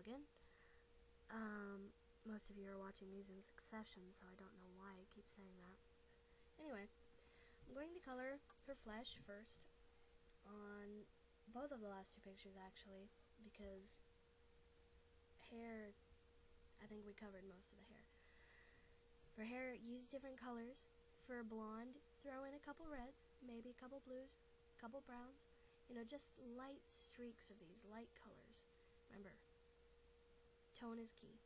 again. Most of you are watching these in succession, so I don't know why I keep saying that. Anyway, I'm going to color her flesh first on both of the last two pictures, actually, because hair, I think we covered most of the hair. For hair, use different colors. For blonde, throw in a couple reds, maybe a couple blues, a couple browns, just light streaks of these, light colors. Remember, tone is key.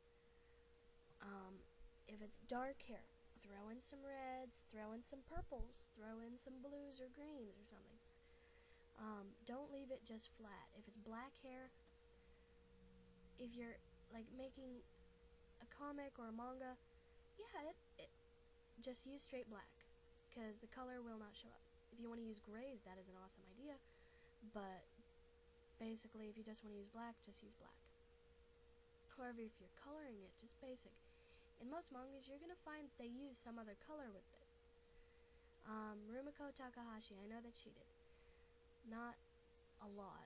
If it's dark hair, throw in some reds, throw in some purples, throw in some blues or greens or something. Don't leave it just flat. If it's black hair, if you're like making a comic or a manga, yeah, just use straight black, because the color will not show up. If you want to use grays, that is an awesome idea, but basically if you just want to use black, just use black. However, if you're coloring it, just basic. In most mangas, you're going to find they use some other color with it. Rumiko Takahashi, I know that she did. Not a lot,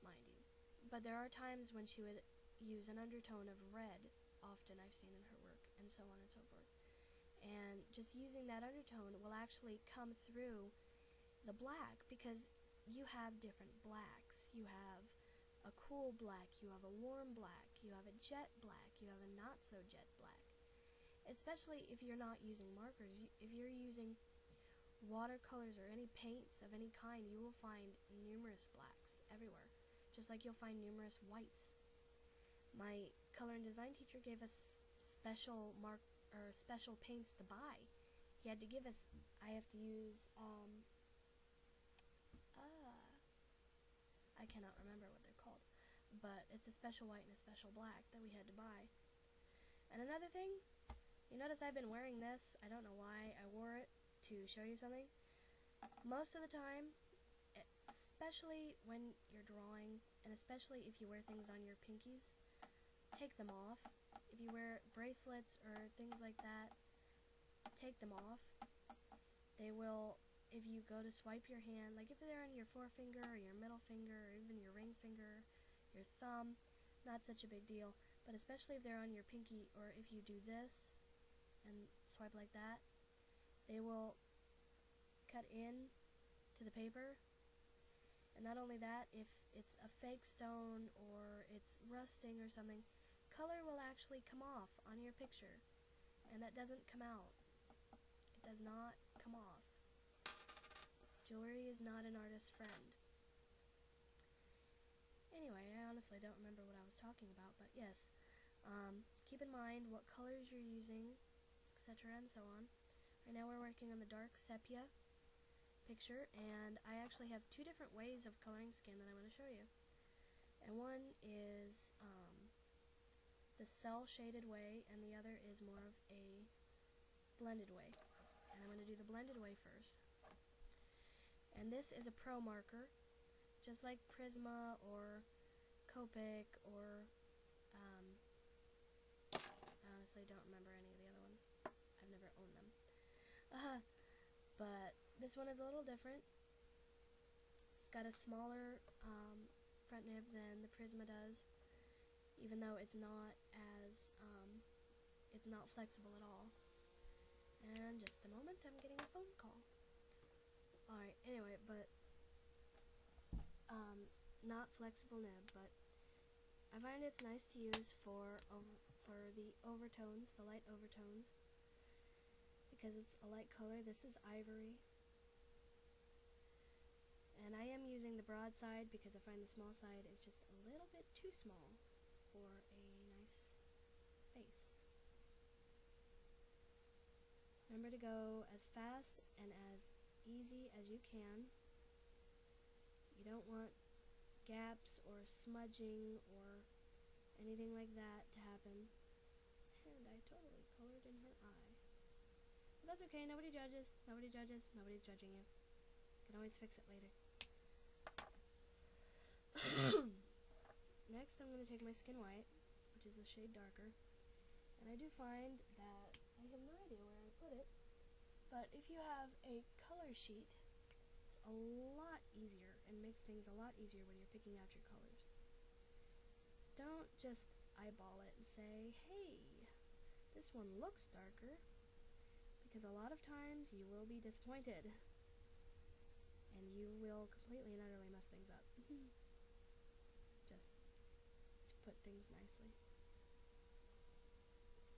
mind you. But there are times when she would use an undertone of red, often I've seen in her work, and so on and so forth. And just using that undertone will actually come through the black, because you have different blacks. You have a cool black, you have a warm black, you have a jet black, you have a not so jet black. Especially if you're not using markers. If you're using watercolors or any paints of any kind, you will find numerous blacks everywhere, just like you'll find numerous whites. My color and design teacher gave us special special paints to buy. He had to give us, I have to use I cannot remember what they're called, but it's a special white and a special black that we had to buy. And another thing, you notice I've been wearing this. I don't know why I wore it, to show you something. Most of the time, especially when you're drawing, and especially if you wear things on your pinkies, take them off. If you wear bracelets or things like that, take them off. They will, if you go to swipe your hand, like if they're on your forefinger or your middle finger or even your ring finger, your thumb, not such a big deal. But especially if they're on your pinky, or if you do this and swipe like that, they will cut in to the paper. And not only that, if it's a fake stone or it's rusting or something, color will actually come off on your picture, and that doesn't come out. It does not come off. Jewelry is not an artist's friend. Anyway, I honestly don't remember what I was talking about, but yes, keep in mind what colors you're using, etc. and so on. Right now we're working on the dark sepia picture, and I actually have two different ways of coloring skin that I'm going to show you. And one is the cell shaded way, and the other is more of a blended way. And I'm going to do the blended way first. And this is a pro marker, just like Prisma or Copic or I honestly don't remember any of the other ones. I've never owned them. But this one is a little different. It's got a smaller front nib than the Prisma does, even though it's not as it's not flexible at all. And just a moment, I'm getting a phone call. Alright, anyway, but not flexible nib, but I find it's nice to use for the overtones, the light overtones, because it's a light color. This is ivory, and I am using the broad side because I find the small side is just a little bit too small for a nice face. Remember to go as fast and as easy as you can. You don't want gaps or smudging or anything like that to happen. And I totally colored in her eye. But that's okay, nobody judges, nobody's judging you. You can always fix it later. Next I'm going to take my Skin White, which is a shade darker, and I do find that I have no idea where I put it, but if you have a color sheet, it's a lot easier and makes things a lot easier when you're picking out your colors. Don't just eyeball it and say, hey, this one looks darker, because a lot of times you will be disappointed and you will completely and utterly mess things up. Just to put things nicely.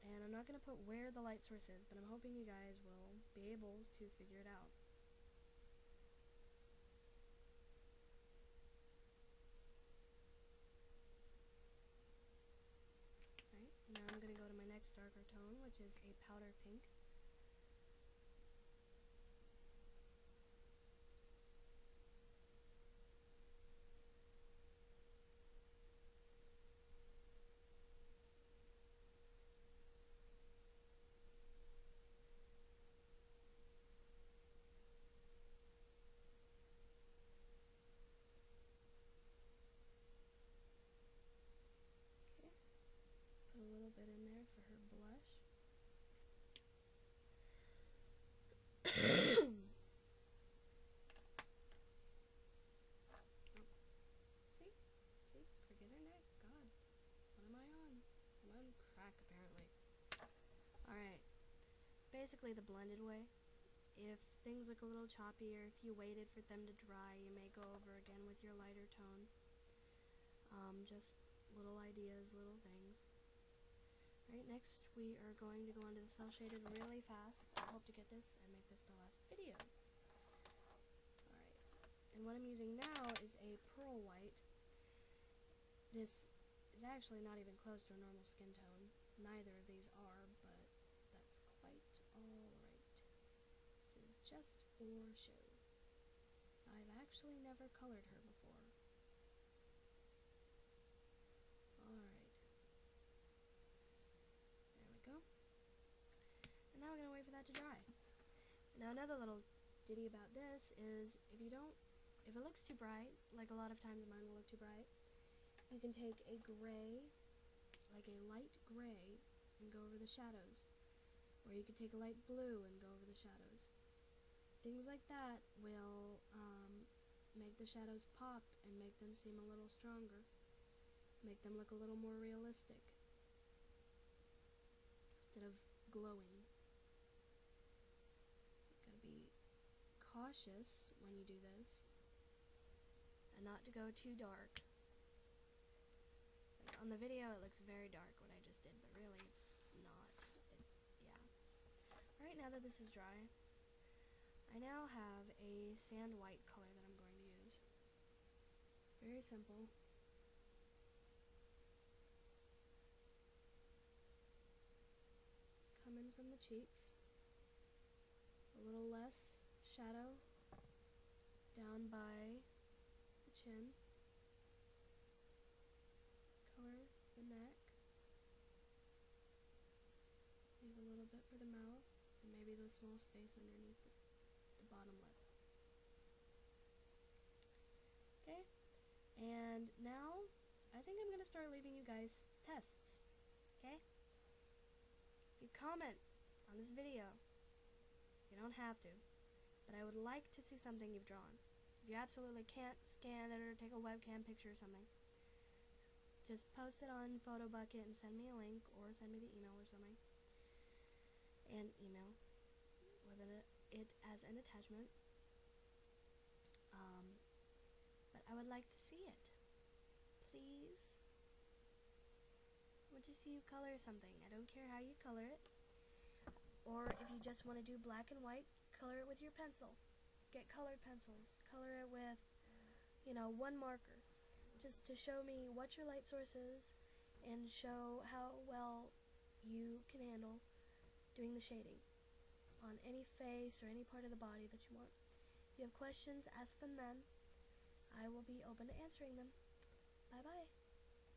And I'm not going to put where the light source is, but I'm hoping you guys will be able to figure it out. Alright, now I'm going to go to my next darker tone, which is a powder pink. Put a little bit in there for her blush. See? Forget her neck. God. What am I on? I'm on crack, apparently. Alright. It's basically the blended way. If things look a little choppy, or if you waited for them to dry, you may go over again with your lighter tone. Just little ideas, little things. Right, next we are going to go onto the cell shaded really fast. I hope to get this and make this the last video. Alright, and what I'm using now is a pearl white. This is actually not even close to a normal skin tone. Neither of these are, but that's quite alright. This is just for show. I've actually never colored her before. Alright. There we go. And now we're going to wait for that to dry. Now another little ditty about this is if it looks too bright, like a lot of times mine will look too bright, you can take a gray, like a light gray, and go over the shadows. Or you could take a light blue and go over the shadows. Things like that will make the shadows pop and make them seem a little stronger. Make them look a little more realistic. Instead of glowing. You gotta be cautious when you do this. And not to go too dark. Like on the video it looks very dark what I just did, but really it's not. Yeah. Alright, now that this is dry, I now have a sand white color that I'm going to use. It's very simple. Come in from the cheeks. A little less shadow down by the chin. Color the neck. Leave a little bit for the mouth, and maybe the small space underneath the bottom lip. Okay, and now I think I'm going to start leaving you guys tests. Okay? If you comment on this video, you don't have to, but I would like to see something you've drawn. If you absolutely can't scan it or take a webcam picture or something, just post it on Photobucket and send me a link, or send me the email or something. And email with it as an attachment. But I would like to see it. Please. I want to see you color something. I don't care how you color it. Or if you just want to do black and white, color it with your pencil. Get colored pencils. Color it with, one marker. Just to show me what your light source is and show how well you can handle doing the shading on any face or any part of the body that you want. If you have questions, ask them then. I will be open to answering them. Bye bye.